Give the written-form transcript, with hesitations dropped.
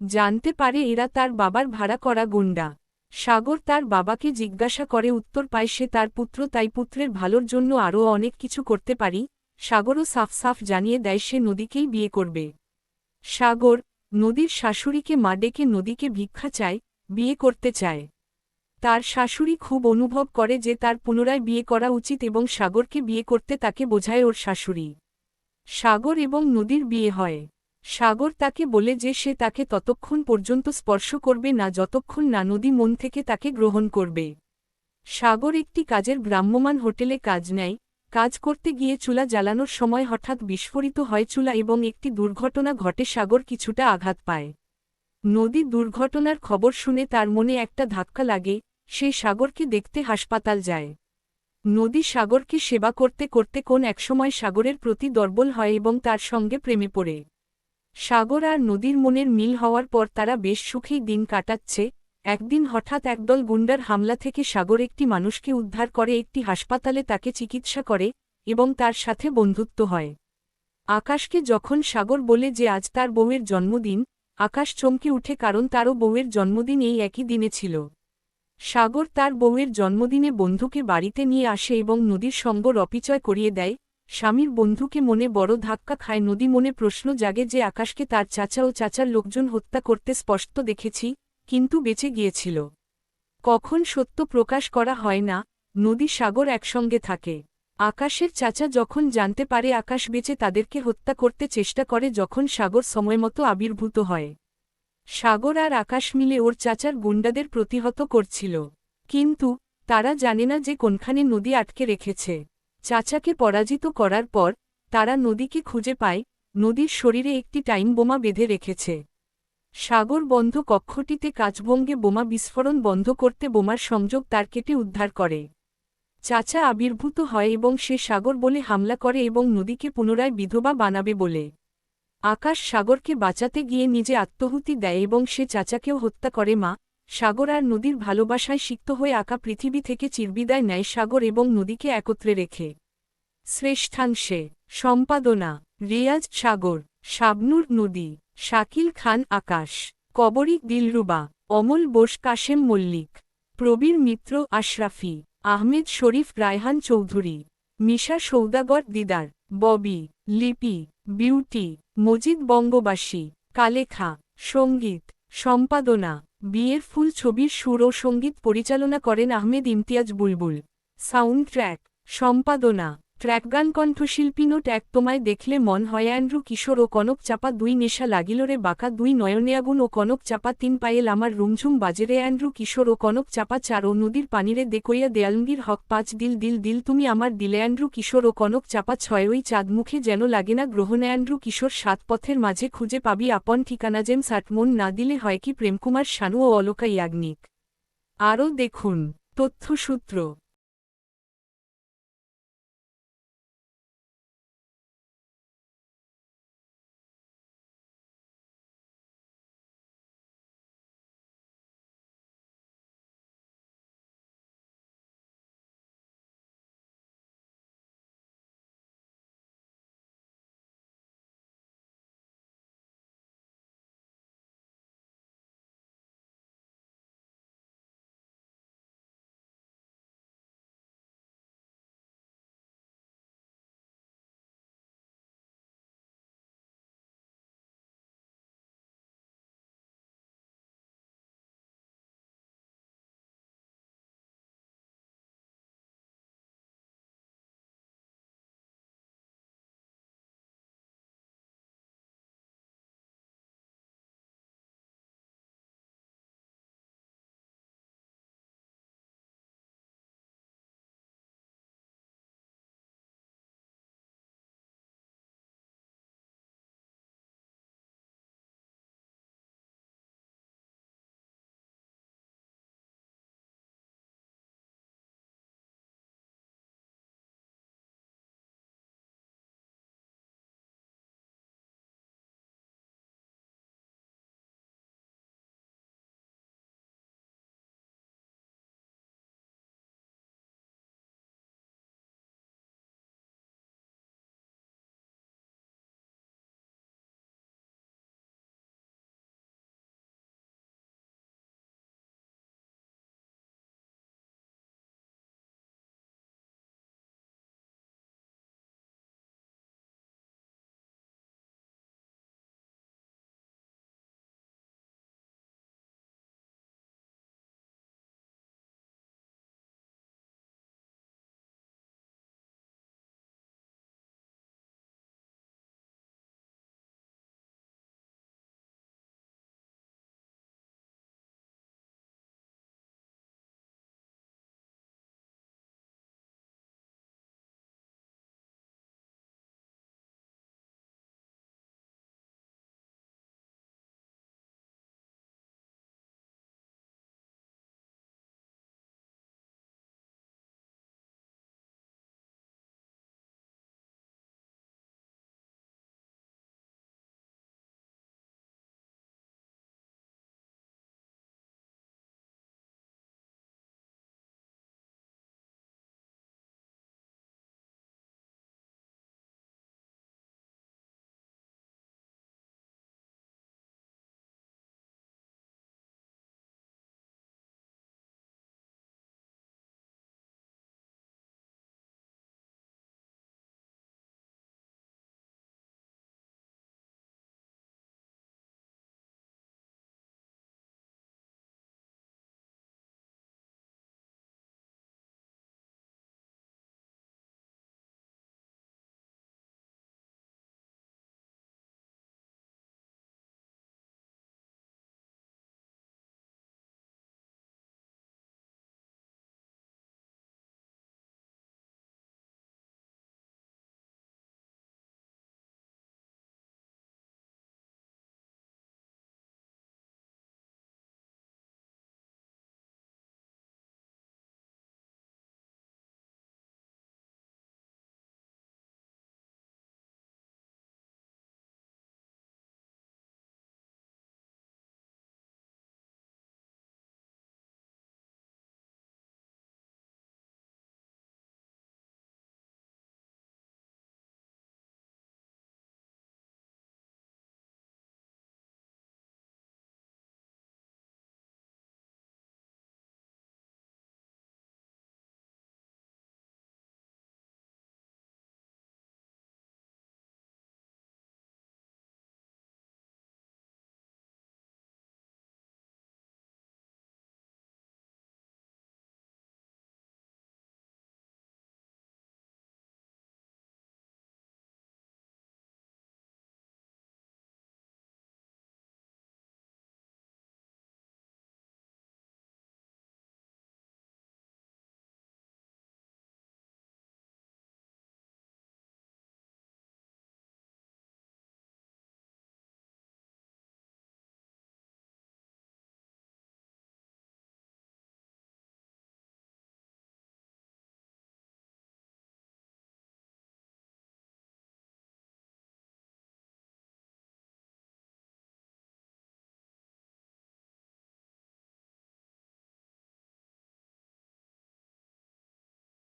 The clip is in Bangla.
জানতে পারে এরা তার বাবার ভাড়া করা গুন্ডা। সাগর তার বাবাকে জিজ্ঞাসা করে, উত্তর পায় সে তার পুত্র, তাই পুত্রের ভালোর জন্য আরও অনেক কিছু করতে পারি। সাগরও সাফ সাফ জানিয়ে দেয় সে নদীকেই বিয়ে করবে। সাগর নদীর শাশুড়িকে মা ডেকে নদীকে ভিক্ষা চায়, বিয়ে করতে চায়। তার শাশুড়ি খুব অনুভব করে যে তার পুনরায় বিয়ে করা উচিত এবং সাগরকে বিয়ে করতে তাকে বোঝায় ওর শাশুড়ি। সাগর এবং নদীর বিয়ে হয়। সাগর তাকে বলে যে সে তাকে ততক্ষণ পর্যন্ত স্পর্শ করবে না যতক্ষণ না নদী মন থেকে তাকে গ্রহণ করবে। সাগর একটি কাজের ভ্রাম্যমাণ হোটেলে কাজ নেয়। কাজ করতে গিয়ে চুলা জ্বালানোর সময় হঠাৎ বিস্ফোরিত হয় চুলা এবং একটি দুর্ঘটনা ঘটে। সাগর কিছুটা আঘাত পায়। নদী দুর্ঘটনার খবর শুনে তার মনে একটা ধাক্কা লাগে, সে সাগরকে দেখতে হাসপাতাল যায়। নদী সাগরকে সেবা করতে করতে কোন একসময় সাগরের প্রতি দুর্বল হয় এবং তার সঙ্গে প্রেমে পড়ে। সাগর আর নদীর মনের মিল হওয়ার পর তারা বেশ সুখেই দিন কাটাচ্ছে। একদিন হঠাৎ একদল গুন্ডার হামলা থেকে সাগর একটি মানুষকে উদ্ধার করে, একটি হাসপাতালে তাকে চিকিৎসা করে এবং তার সাথে বন্ধুত্ব হয়। আকাশকে যখন সাগর বলে যে আজ তার বউয়ের জন্মদিন, আকাশ চমকে উঠে কারণ তারও বউয়ের জন্মদিন এই একই দিনে ছিল। সাগর তার বউয়ের জন্মদিনে বন্ধুকে বাড়িতে নিয়ে আসে এবং নদীর সঙ্গ অপিচয় করিয়ে দেয়। স্বামীর বন্ধুকে মনে বড় ধাক্কা খায়। নদী মনে প্রশ্ন জাগে যে আকাশকে তার চাচা ও চাচার লোকজন হত্যা করতে স্পষ্ট দেখেছি, কিন্তু বেঁচে গিয়েছিল। কখন সত্য প্রকাশ করা হয় না। নদী সাগর একসঙ্গে থাকে। আকাশের চাচা যখন জানতে পারে আকাশ বেঁচে তাদেরকে হত্যা করতে চেষ্টা করে যখন সাগর সময়মতো আবির্ভূত হয়। সাগর আর আকাশ মিলে ওর চাচার গুন্ডাদের প্রতিহত করছিল, কিন্তু তারা জানে না যে কোনখানে নদী আটকে রেখেছে। চাচাকে পরাজিত করার পর তারা নদীকে খুঁজে পায়। নদীর শরীরে একটি টাইম বোমা বেঁধে রেখেছে। সাগর বন্ধ কক্ষটিতে কাচভঙ্গে বোমা বিস্ফোরণ বন্ধ করতে বোমার সংযোগ তার কেটে উদ্ধার করে। চাচা আবির্ভূত হয় এবং সে সাগর বলে হামলা করে এবং নদীকে পুনরায় বিধবা বানাবে বলে। আকাশ সাগরকে বাঁচাতে গিয়ে নিজে আত্মহুতি দেয় এবং সে চাচাকেও হত্যা করে। মা, সাগর আর নদীর ভালোবাসায় সিক্ত হয়ে আঁকা পৃথিবী থেকে চিরবিদায় নেয় সাগর এবং নদীকে একত্রে রেখে। শ্রেষ্ঠাংশে সম্পাদনা রিয়াজ সাগর, শাবনুর নদী, শাকিল খান আকাশ, কবরিক দিলরুবা, অমল বোস, কাশেম মল্লিক, প্রবীর মিত্র, আশরাফি আহমেদ, শরীফ, রায়হান চৌধুরী, মিশা সৌদাগর, দিদার, ববি, লিপি, বিউটি, মজিদ বঙ্গবাসী, কালেখা। সঙ্গীত সম্পাদনা বিয়ের ফুল ছবির সুর ও সঙ্গীত পরিচালনা করেন আহমেদ ইমতিয়াজ বুলবুল। সাউন্ড ট্র্যাক সম্পাদনা ট্র্যাকগান কণ্ঠশিল্পী। নোট এক, তোমায় দেখলে মন হয় অ্যান্ড্রু কিশোর ও কনক চাপা। 2 নেশা লাগিল রে বাঁকা, 2 নয়নে আগুন ও কনক চাপা। 3 পায়েল আমার রুমঝুম বাজেরে অ্যান্ড্রু কিশোর ও কনক চাপা। 4 ও নদীর পানিরে দেখইয়া দেয়ালঙ্গির হক। 5 দিল দিল দিল তুমি আমার দিলে অ্যান্ড্রু কিশোর ও কনক চাপা। 6 ওই চাঁদ মুখে যেন লাগে না গ্রহণ অ্যান্ড্রু কিশোর। 7 পথের মাঝে খুঁজে পাবি আপন ঠিকানা জেমস আট, মন না দিলে হয় কি প্রেমকুমার শানু ও অলকা ইয়াগনিক। আরও দেখুন তথ্যসূত্র।